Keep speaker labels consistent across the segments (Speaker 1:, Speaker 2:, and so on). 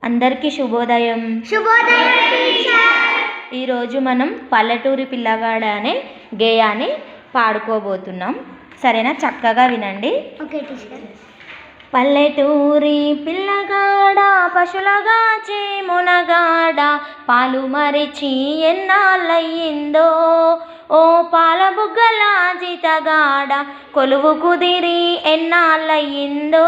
Speaker 1: అందరికీ శుభోదయం.
Speaker 2: శుభోదయం టీచర్.
Speaker 1: ఈరోజు మనం పల్లెటూరి పిల్లగాడ అనే గేయాన్ని పాడుకోబోతున్నాం. సరేనా? చక్కగా వినండి.
Speaker 2: Okay teacher.
Speaker 1: పల్లెటూరి పిల్లగాడ పశులగాచే మునగాడ పాలు మరిచి ఎన్నాళ్ళయ్యిందో ఓ పాల బుగ్గల జీతగాడ కొలువు కుదిరి ఎన్నాళ్ళయ్యిందో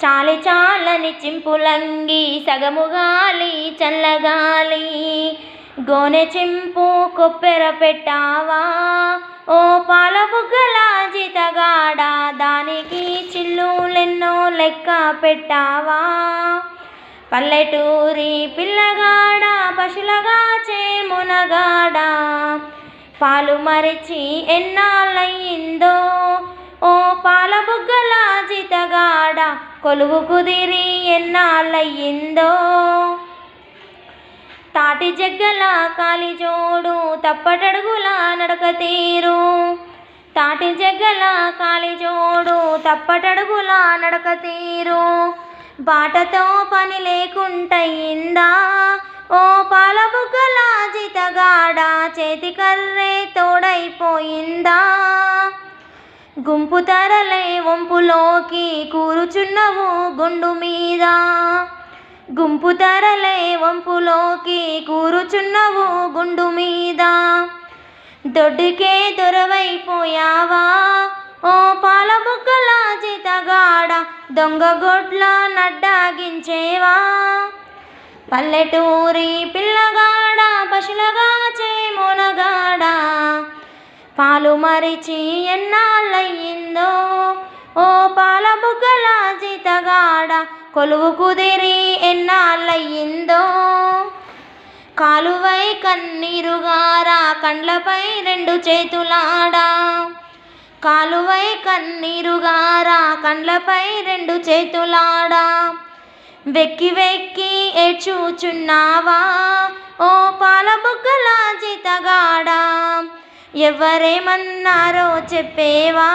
Speaker 1: చాలి చాలని చింపులంగి సగము గాలి చల్లగాలి గోనె చింపు కొప్పెర పెట్టావా ఓ పాల బుగ్గల జీతగాడ దానికి చిల్లులెన్నో లెక్క పెట్టావా పల్లెటూరి పిల్లగాడ పశులగాచే మునగాడ పాలు మరిచి ఎన్నాళ్ళయ్యిందో ఓ పాల బుగ్గల జీతగాడ కొలువు కుదిరి ఎన్నాళ్ళయ్యిందో తాటి జగ్గల కాలిజోడు తప్పటడుగుల నడక తీరు తాటి జగ్గల కాలిజోడు తప్పటడుగుల నడక తీరు బాటతో పని లేకుంటయిందా ఓ పాల బుగ్గల జీతగాడ చేతి కర్రే తోడైపోయిందా గుంపు తరలే వంపులోకి కూరుచున్నవు గుండు మీద గుంపు తరలే వంపులోకి కూరుచున్నవు గుండు మీద దొడ్డుకే దొరవైపోయావా ఓ పాల బుగ్గల జీతగాడ దొంగ గొడ్ల నడ్డాగించేవా పల్లెటూరి పిల్లగాడ పశులగాచే మునగాడ పాలు మరిచి ఎన్నాళ్ళయ్యిందో ఓ పాల బుగ్గల జీతగాడ కొలువు కుదిరి ఎన్నాళ్ళయ్యిందో కాలువై కన్నీరుగారా కండ్లపై రెండు చేతులాడా కాలువై కన్నీరుగారా కండ్లపై రెండు చేతులాడా వెక్కి వెక్కి ఏడ్చుచున్నావా ఓ పాల బుగ్గల జీతగాడ ఎవరేమన్నారో చెప్పేవా.